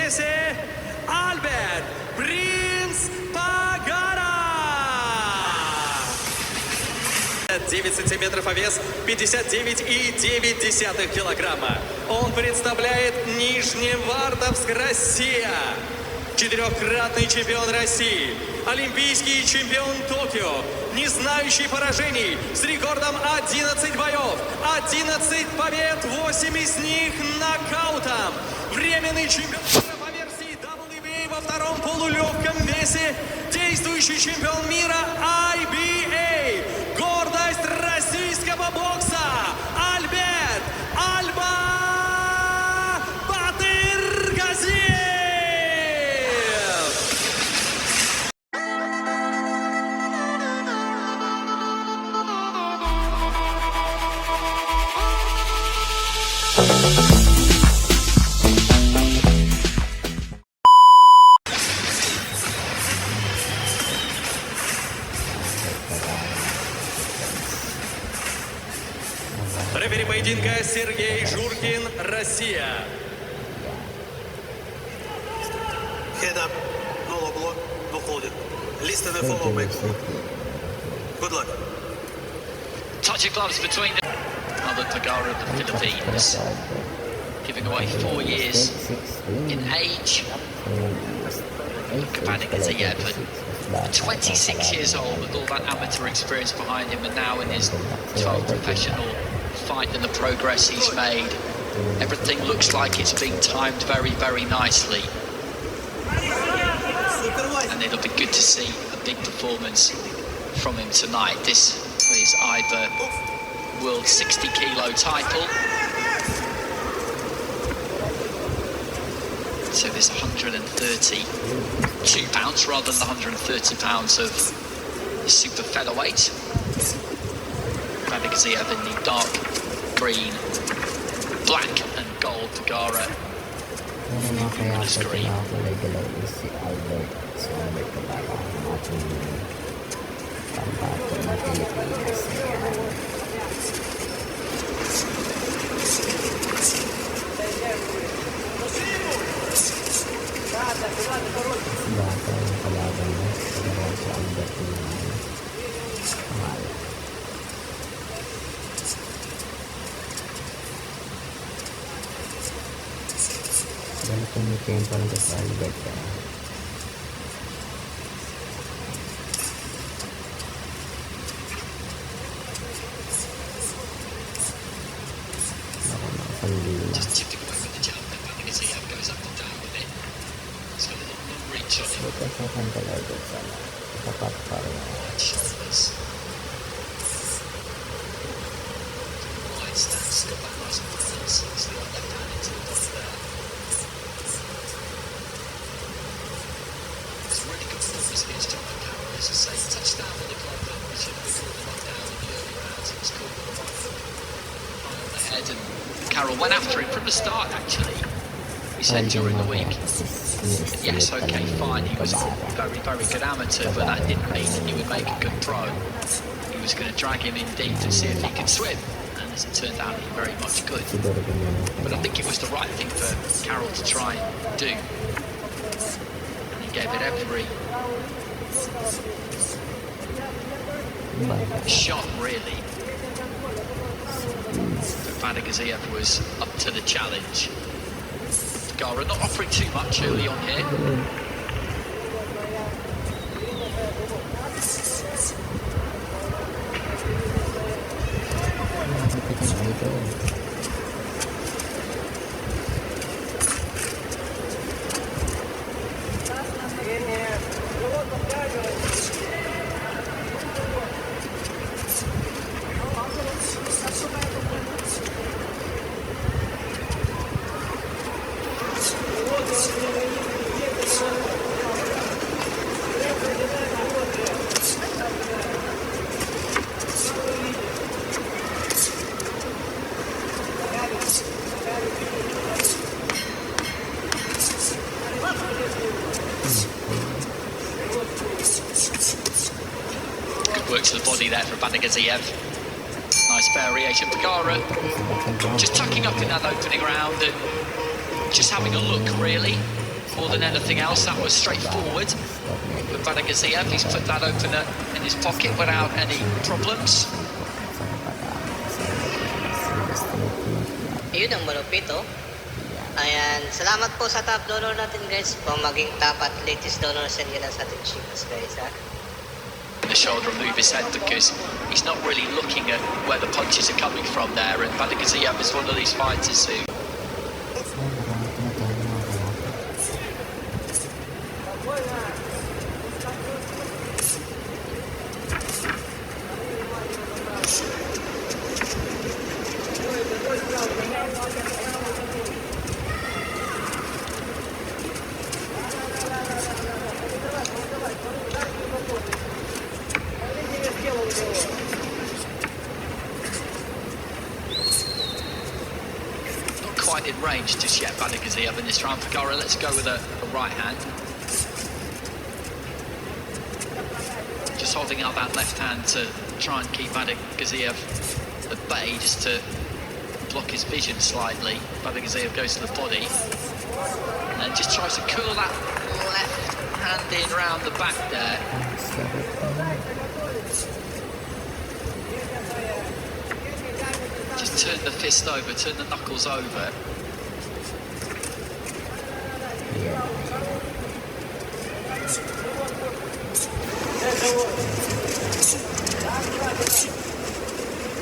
весе Альберт Принц Пагара. 9 сантиметров, а вес 59,9 килограмма. Он представляет Нижневартовск, Россия. Четырехкратный чемпион России, олимпийский чемпион Токио, не знающий поражений, с рекордом 11 боев, 11 побед, 8 из них нокаутом. Временный чемпион по версии WBA во втором полулегком весе, действующий чемпион мира IBA, гордость российского бокса, Альберт Бтyrgaziev. Рефери поединка Сергей Журкин, Россия. Head up, no low block, no holding. Listen and follow me. Good luck. Touch of gloves between the Pagara of the Philippines, giving away 4 years in age. Btyrgaziev, 26 years old with all that amateur experience behind him, and now in his 12th professional fight and the progress he's made. Everything looks like it's being timed very, very nicely. And it'll be good to see a big performance from him tonight. This is either World 60 kilo title. So there's 132 pounds rather than the 130 pounds of super featherweight. Btyrgaziev in the dark green, black and gold Pagara on the screen. Dan kemudian paling terlalu beda. Just tipping away with the jump, and Btyrgaziev goes up and down with it. It's got a lot of reach on him. Wide shoulders. Wide stance, got that nice balance. He's got left hand into the body there. It's really good performance against John Pagara. As I say, touchdown with the club, but we should have been calling him down in the early rounds. It was called with the right foot on the head, and Carroll went after him from the start, actually. He said during the week, yes, okay, fine, he was a very, very good amateur, but that didn't mean that he would make a good pro. He was going to drag him in deep to see if he could swim, and as it turned out, he very much could. But I think it was the right thing for Carroll to try and do. And he gave it every shot, really. Btyrgaziev was up to the challenge. Pagara not offering too much early on here. Good work to the body there for Btyrgaziev. Nice variation. Pagara just tucking up in that opening round and just having a look, really. more than anything else. That was straightforward. With Btyrgaziev, he's put that opener in his pocket without any problems. Yun ang malupit, oh. Ayan, salamat po sa top donor natin, guys. Kung maging top at latest donor, send nyo lang sa ating chicas, guys, ha. The shoulder and move his head because he's not really looking at where the punches are coming from there, and Btyrgaziev is one of these fighters who quite in range just yet, Btyrgaziev in this round. Pagara, let's go with a right hand. Just holding out that left hand to try and keep Btyrgaziev at bay, just to block his vision slightly. Btyrgaziev goes to the body and then just tries to curl that left hand in round the back there. Just turn the fist over, turn the knuckles over.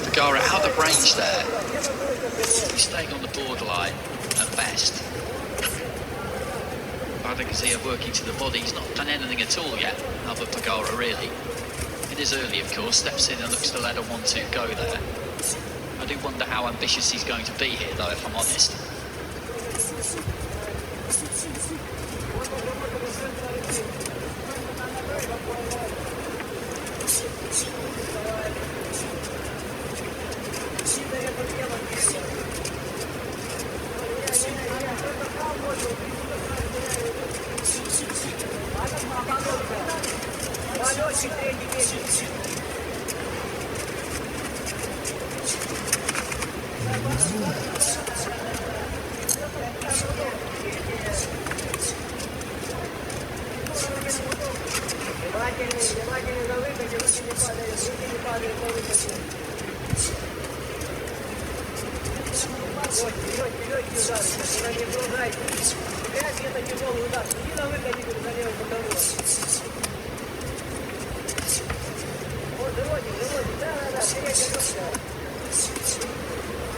Pagara out of range there. He's staying on the borderline at best. Btyrgaziev working to the body. He's not done anything at all yet, other Pagara really. It is early, of course. Steps in and looks to let a 1-2 go there. I do wonder how ambitious he's going to be here, though, if I'm honest.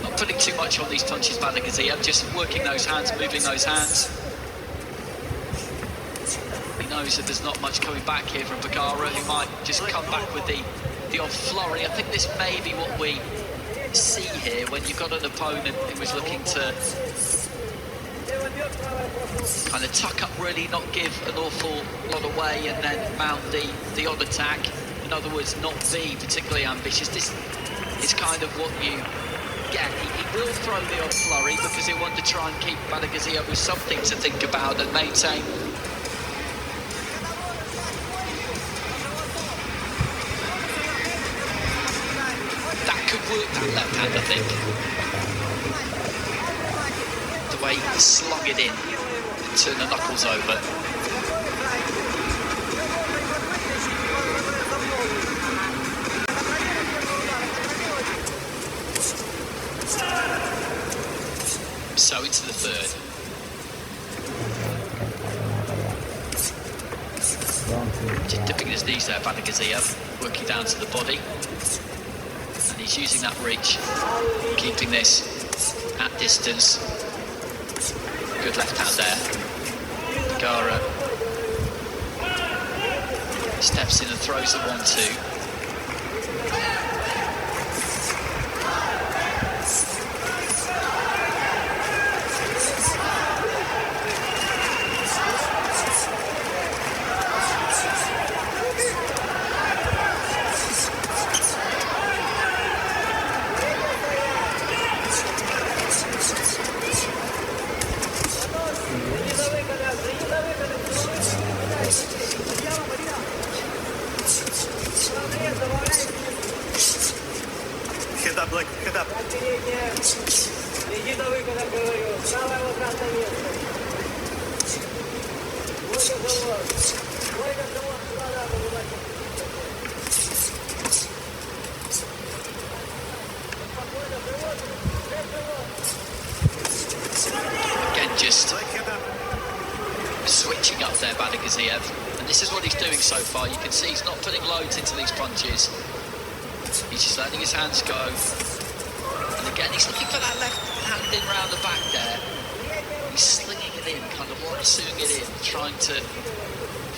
Not putting too much on these punches, Btyrgaziev, just working those hands, moving those hands. He knows that there's not much coming back here from Pagara, who might just come back with the odd flurry. I think this may be what we see here when you've got an opponent who was looking to kind of tuck up, really not give an awful lot away, and then mount the odd attack. In other words, not be particularly ambitious. This is kind of what you get. He will throw the odd flurry because he'll want to try and keep Btyrgaziev with something to think about and maintain. That could work, that left hand, I think. The way he slung it in and turned the knuckles over. So into the third. Just dipping his knees there, Btyrgaziev, working down to the body. And he's using that reach, keeping this at distance. Good left hand there. Pagara steps in and throws the 1-2. Head up, like, head up. Иди на выход, говорю. Правое ужасное место. Again, just switching up there, Btyrgaziev. And this is what he's doing so far. You can see he's not putting loads into these punches. He's just letting his hands go. And again, he's looking for that left hand in round the back there. He's slinging it in, kind of lassooing it in, trying to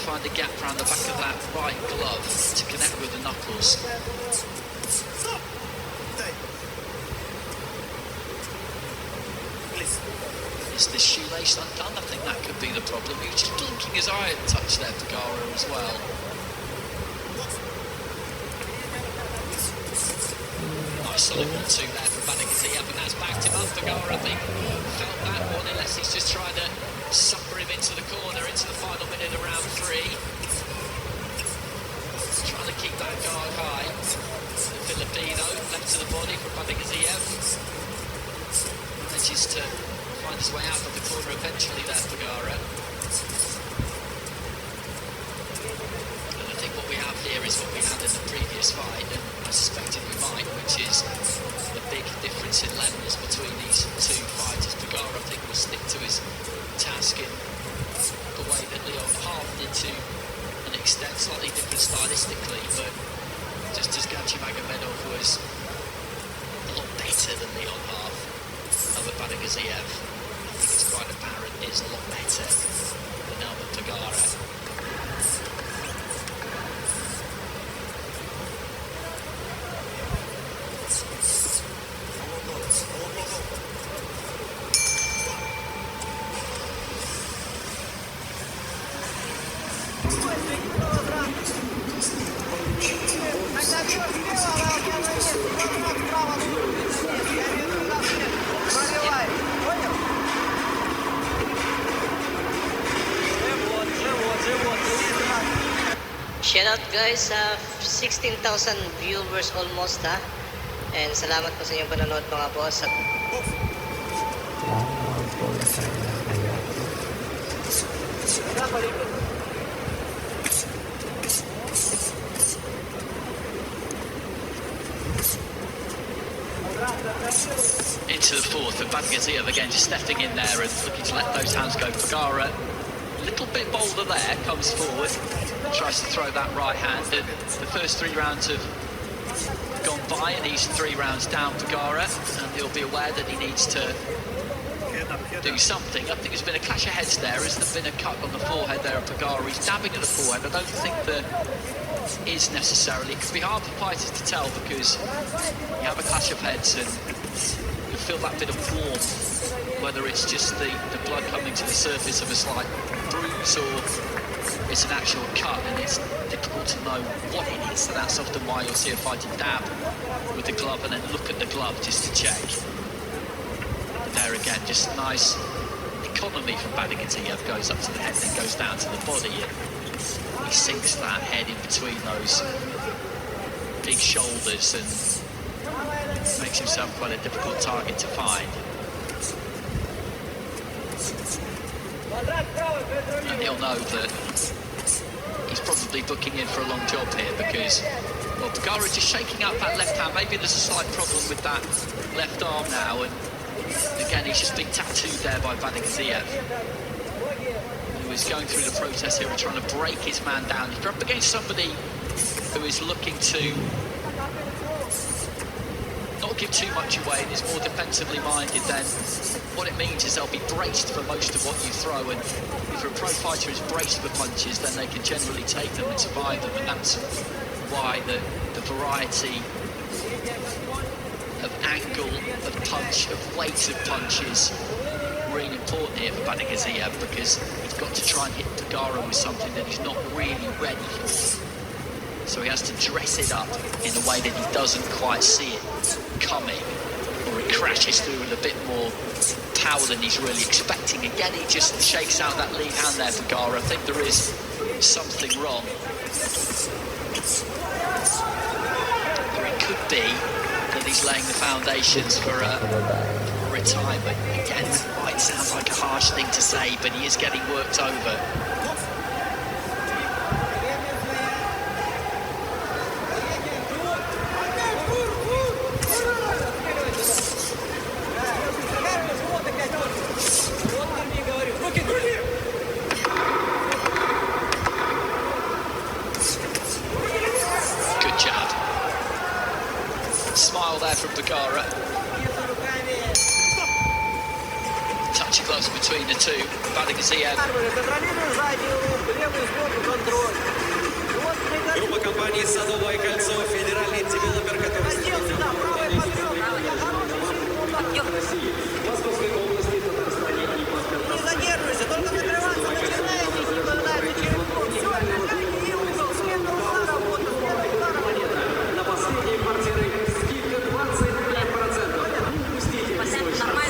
find a gap around the back of that right glove to connect with the knuckles. Is the shoelace undone? I think that could be the problem. He was just blinking his eye at touch there, Pagara, as well. Nice solid 1-2 there from Btyrgaziev, and that's backed him up. Pagara, I think, felt that one, unless he's just trying to sucker him into the corner, into the final minute of round 3. Trying to keep that guard high. The Filipino, left to the body from Btyrgaziev. Manages to find his way out of the corner eventually there, Pagara. And I think what we have here is what we had in the previous fight, and I suspected we might, which is the big difference in levels between these two fighters. Pagara, I think, will stick to his task in the way that Leon Half did, to an extent, slightly different stylistically, but just as Magomedov was a lot better than Leon Half over Btyrgaziev, I think it's quite apparent is a lot better than Albert Pagara. Shout out guys, 16,000 viewers almost ha. And salamat po sa inyong panonood mga boss. Into the fourth, and Btyrgaziev again just stepping in there and looking to let those hands go. Pagara, a little bit bolder there, comes forward and tries to throw that right hand. And the first 3 rounds have gone by, and he's 3 rounds down, Pagara, and he'll be aware that he needs to do something. I think there's been a clash of heads there. Has there been a cut on the forehead there of Pagara? He's dabbing at the forehead. I don't think there is necessarily. It could be hard for fighters to tell because you have a clash of heads and you feel that bit of warmth, whether it's just the blood coming to the surface of a slight bruise or it's an actual cut, and it's difficult to know what it is. So that's often why you'll see a fighter dab with the glove and then look at the glove just to check. But there again, just nice economy from Btyrgaziev. Goes up to the head, then goes down to the body, and he sinks that head in between those big shoulders and makes himself quite a difficult target to find. And he'll know that he's probably booking in for a long job here because, well, Pagara just shaking up that left hand. Maybe there's a slight problem with that left arm now, and again, he's just been tattooed there by Btyrgaziev, who is going through the process here of trying to break his man down. If you're up against somebody who is looking to not give too much away and is more defensively minded, then what it means is they'll be braced for most of what you throw, and if a pro fighter is braced for punches, then they can generally take them and survive them, and that's why the variety of angle of punch, of weight of punches, really important here for Btyrgaziev, because he's got to try and hit Pagara with something that he's not really ready for. So he has to dress it up in a way that he doesn't quite see it coming, or it crashes through with a bit more power than he's really expecting. Again, he just shakes out that lead hand there, Pagara. I think there is something wrong. Or it could be that he's laying the foundations for retirement. Again, that might sound like a harsh thing to say, but he is getting worked over. Pagara. Touchy gloves between the two. Btyrgaziev. Группа компаний «Садовое кольцо», федеральный девелопер, который России, Московской области, Татарстане и Не задерживайся, только закрываться начинай, если наблюдать через пол. Все, и угол, смена угла, работа, смена угла, работа. на последние квартиры скидка 25%. Не упустите срочно.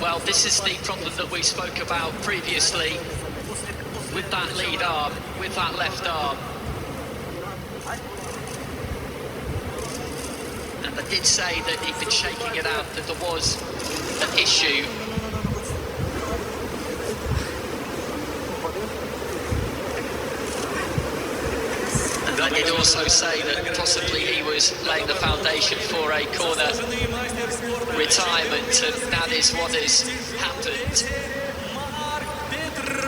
Well, this is the problem that we spoke about previously with that lead arm, with that left arm. And I did say that he'd been shaking it out, that there was an issue. And I did also say that possibly he was laying the foundation for a corner retirement, and that is what has happened.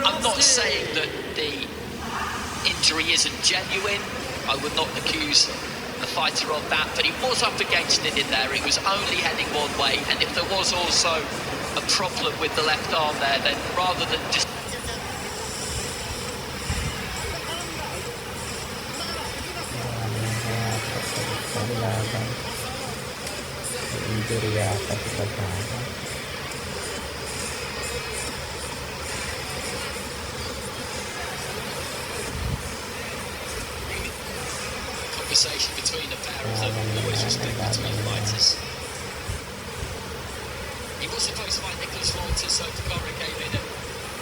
I'm not saying that the injury isn't genuine. I would not accuse the fighter of that, but he was up against it in there. He was only heading one way, and if there was also a problem with the left arm there, then rather than just conversation between the pair of them, always respect between fighters. He was supposed to fight Nicholas Walters, so Pagara came in at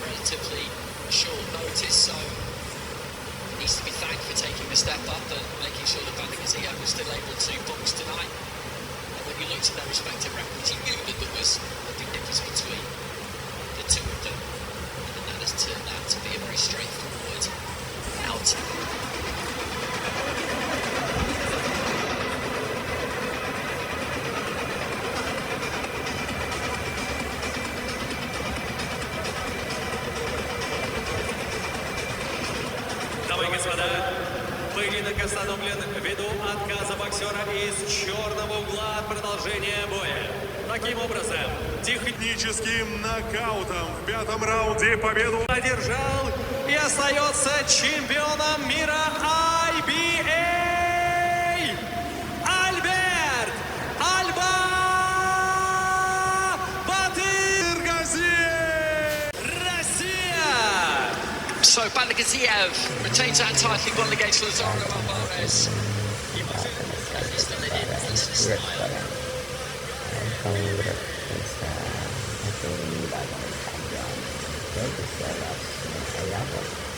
relatively short notice, so he needs to be thanked for taking the step up and making sure that Btyrgaziev was still able to box tonight. And when you looked at their respective records, you knew that there was a big difference between the two of them, and that has turned out to be a very straightforward outing. Дамы и господа, поединок остановлен ввиду отказа боксера из черного угла от продолжения боя. Таким образом, Техническим нокаутом в пятом раунде победу одержал и остается чемпионом мира IBA Альберт Альба Btyrgaziev. Россия! So Btyrgaziev retains that title he won against Lazaro Alvarez. He's still in it, that's the style. Congrats,